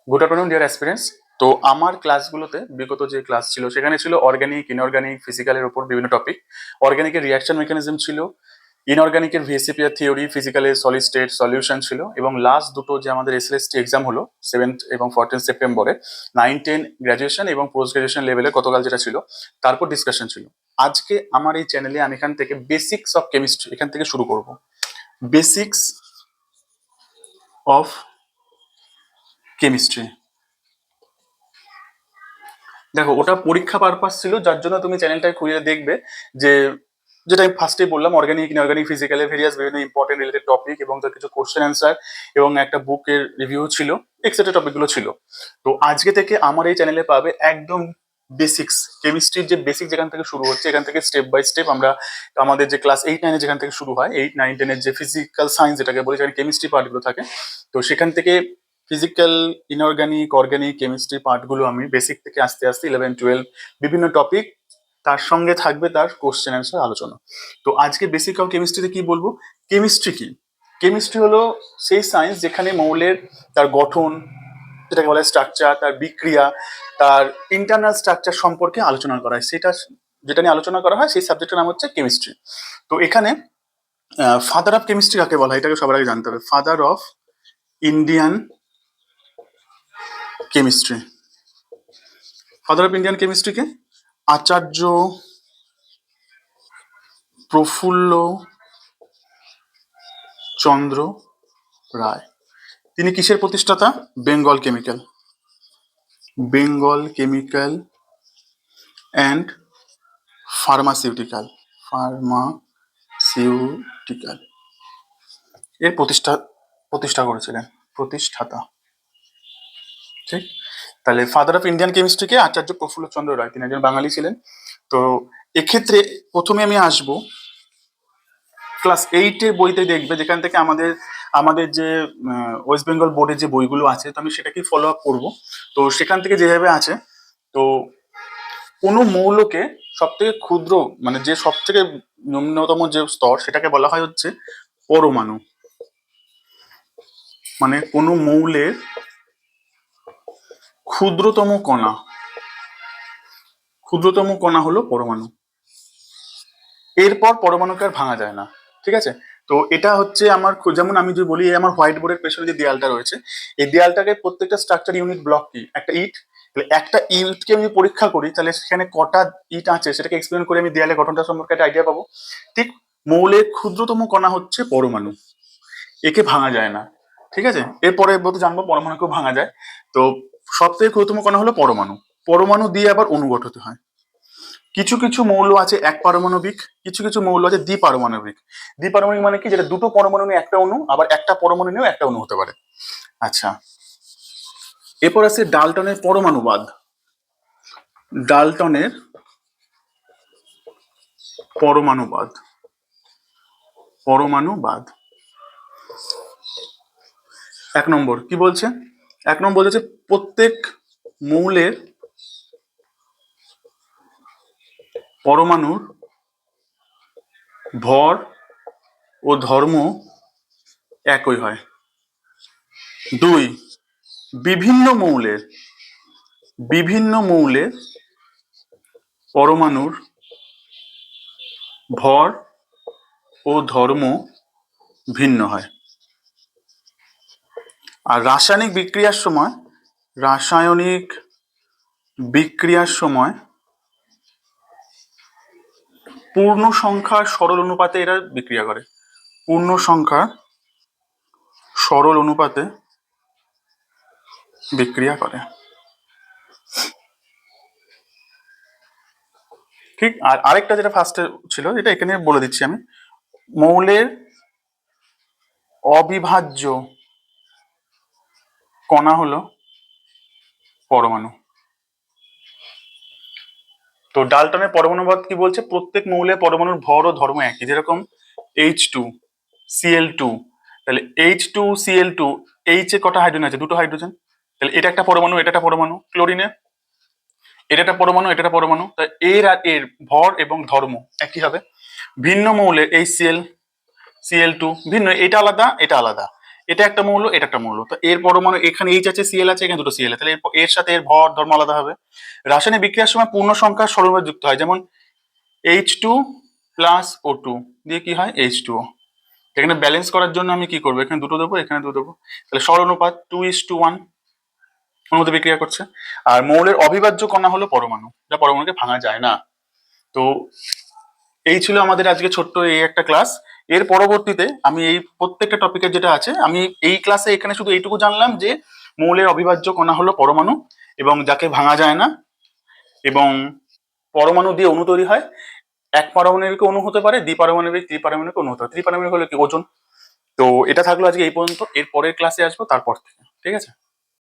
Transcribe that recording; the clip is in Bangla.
Good afternoon deer aspirants. তো আমার ক্লাসগুলোতে বিগত যে ক্লাস ছিল সেখানে ছিল অর্গানিক, ইনঅর্গানিক, ফিজিক্যালের উপর বিভিন্ন টপিক। অর্গানিকের রিয়াকশন মেকানিজম ছিল, ইনঅর্গানিকের ভিএসিপিআর থিওরি, ফিজিক্যালের সলিড স্টেট সলিউশন ছিল, এবং লাস্ট দুটো যে আমাদের এসএলএসটি এক্সাম হলো 7th এবং 14th সেপ্টেম্বরে 9-10 গ্র্যাজুয়েশন এবং পোস্ট গ্রাজুয়েশন লেভেলে গতকাল যেটা ছিল তারপর ডিসকাশন ছিল। আজকে আমার এই চ্যানেলে আমি এখান থেকে বেসিক্স অফ কেমিস্ট্রি এখান থেকে শুরু করব। Basics of chemistry. দেখো, ওটা পরীক্ষা পারপাস ছিল, যার জন্য তুমি চ্যানেলটায় খুঁজে দেখবে যে যেটা আমি ফার্স্টে বললাম, অর্গানিক, ইনঅর্গানিক, ফিজিক্যালের ভেরিয়াস বিভিন্ন ইম্পর্টেন্ট রিলেটেড টপিক এবং তার কিছু কোশ্চেন অ্যান্সার এবং একটা বুকের রিভিউ ছিল, এক্সেট্রা টপিকগুলো ছিল। তো আজকে থেকে আমার এই চ্যানেলে পাবে একদম বেসিক্স কেমিস্ট্রির যে বেসিক যেখান থেকে শুরু হচ্ছে, এখান থেকে স্টেপ বাই স্টেপ আমরা আমাদের যে ক্লাস 8-9 যেখান থেকে শুরু হয়, 8-9-10 যে ফিজিক্যাল সায়েন্স যেটাকে বলি, যেখানে কেমিস্ট্রি পার্টগুলো থাকে, তো সেখান থেকে ফিজিক্যাল, ইনঅর্গানিক, অর্গানিক, কেমিস্ট্রি পার্টগুলো আমি বেসিক থেকে আস্তে আস্তে 11-12 বিভিন্ন টপিক, তার সঙ্গে থাকবে তার কোশ্চেন অ্যান্সার আলোচনা। তো আজকে বেসিক অফ কেমিস্ট্রিতে কি বলবো? কেমিস্ট্রি কি? কেমিস্ট্রি হলো সেই সায়েন্স যেখানে মৌলের তার গঠন, যেটাকে বলা হয় স্ট্রাকচার, তার বিক্রিয়া, তার ইন্টারনাল স্ট্রাকচার সম্পর্কে আলোচনা করা হয়। সেটা যেটা নিয়ে আলোচনা করা হয় সেই সাবজেক্টের নাম হচ্ছে কেমিস্ট্রি। তো এখানে ফাদার অফ কেমিস্ট্রি কাকে বলা হয় এটাকে সবার আগে জানতে হবে। Father of Indian chemistry. Father of Indian কেমিস্ট্রিকে আচার্য প্রফুল্ল চন্দ্র রায়। তিনি কিসের প্রতিষ্ঠাতা? Bengal chemical, Bengal chemical and pharmaceutical, pharmaceutical এর প্রতিষ্ঠা করেছিলেন, প্রতিষ্ঠাতা। ঠিক, তাহলে ফাদার অফ ইন্ডিয়ান কেমিস্ট্রিকে আচার্য প্রফুল্ল চন্দ্র রায়, তিনি একজন বাঙালি ছিলেন। তো এক্ষেত্রে প্রথমে আমি আসবো ক্লাস 8-এর বইতে, দেখবে যেখান থেকে আমাদের আমাদের যে ওয়েস্ট বেঙ্গল বোর্ডের যে বইগুলো আছে, তো আমি সেটাকেই ফলো আপ করবো। তো সেখান থেকে যেভাবে আছে, তো কোনো মৌলকে সব থেকে ক্ষুদ্র, মানে যে সব থেকে ন্যূনতম যে স্তর, সেটাকে বলা হয় হচ্ছে পরমাণু। মানে কোনো মৌলের ক্ষুদ্রতম কণা, ক্ষুদ্রতম কণা হলো পরমাণু। এরপর পরমাণুকে আর ভাঙা যায় না। ঠিক আছে? তো এটা হচ্ছে আমার যেমন আমি যদি বলি, আমার হোয়াইট বোর্ডের পেছনে যে দেয়ালটা রয়েছে, এই দেয়ালটাকে প্রত্যেকটা স্ট্রাকচার ইউনিট ব্লক কি একটা ইট, একটা ইটকে আমি পরীক্ষা করি, তাহলে সেখানে কটা ইট আছে সেটাকে এক্সপ্লেন করে আমি দেয়ালের গঠনটা সম্পর্কে একটা আইডিয়া পাবো। ঠিক, মৌলের ক্ষুদ্রতম কণা হচ্ছে পরমাণু, একে ভাঙা যায় না। ঠিক আছে, এরপরে জানবো পরমাণুকেও ভাঙা যায়। তো সব থেকে ক্ষুদ্রতম কণা হলো পরমাণু। পরমাণু দিয়ে আবার অণু গঠিত হয়। কিছু কিছু মৌল আছে এক পারমাণবিক, কিছু কিছু মৌল আছে দ্বিপারমাণবিক। দ্বিপারমাণবিক মানে কি? যেটা দুটো পরমাণু নিয়ে একটা অণু, আবার একটা পরমাণু নিয়েও একটা অণু হতে পারে। আচ্ছা, এরপর আছে ডাল্টনের পরমাণুবাদ। ডাল্টনের পরমাণুবাদ, পরমাণুবাদ 1 নম্বর কি বলছে? 1 নম্বর বলছে প্রত্যেক মৌলের পরমাণুর ভর ও ধর্ম একই হয়। 2, বিভিন্ন মৌলের পরমাণুর ভর ও ধর্ম ভিন্ন হয়। আর রাসায়নিক বিক্রিয়ার সময় পূর্ণ সংখ্যার সরল অনুপাতে এরা বিক্রিয়া করে। পূর্ণ সংখ্যার সরল অনুপাতে বিক্রিয়া করে। ঠিক, আর আরেকটা যেটা ফার্স্টে ছিল, এটা এখানে বলে দিচ্ছি আমি। মৌলের অবিভাজ্য কণা হলো পরমাণু। তো ডাল্টনের পরমাণুবাদ কি বলছে? প্রত্যেক মৌলের পরমাণুর ভর ও ধর্ম একই। যেরকম H2Cl2, তাহলে H2Cl2, এইচ এ কটা হাইড্রোজেন আছে? 2টো হাইড্রোজেন। তাহলে এটা একটা পরমাণু, এটা একটা পরমাণু। ক্লোরিনে এটা একটা পরমাণু, এটা একটা পরমাণু। তাই এর আর এর ভর এবং ধর্ম একই হবে। ভিন্ন মৌলের HCl, Cl2 ভিন্ন, এটা আলাদা, এটা আলাদা। এটা একটা মৌল, এটা একটা মৌল। তো এর পরমাণু এখানে এইচ আছে, সিএল আছে, এখানে দুটো সিএল আছে, তাহলে এর সাথে এর ভর ধর্ম আলাদা হবে। রাসায়নিক বিক্রিয়ার সময় পূর্ণ সংখ্যার সরলভাবে যুক্ত হয়, যেমন H2 প্লাস O2 দিয়ে কি হয় H2O। এখানে ব্যালেন্স করার জন্য আমি কি করবো, এখানে দুটো দেবো, এখানে দুটো দেবো, তাহলে সর অনুপাত 2:1 ওর মধ্যে বিক্রিয়া করছে। আর মৌলের অবিভাজ্য কণা হলো পরমাণু, যা পরমাণুকে ভাঙা যায় না। তো এই ছিল আমাদের আজকে ছোট্ট এই একটা ক্লাস। এর পরবর্তীতে আমি এই প্রত্যেকটা টপিকের যেটা আছে, আমি এই ক্লাসে এখানে শুধু এইটুকু জানলাম যে মৌলের অবিভাজ্য কণা হলো পরমাণু এবং যাকে ভাঙা যায় না, এবং পরমাণু দিয়ে অণু তৈরি হয়। এক পারমাণবিক অণু হতে পারে, দ্বিপারমাণবিক, ত্রিপারমাণবিক অণু হতে পারে। ত্রিপারমাণবিক হলে কি ওজন। তো এটা থাকলো আজকে এই পর্যন্ত, এর পরের ক্লাসে আসবো তারপর থেকে, ঠিক আছে।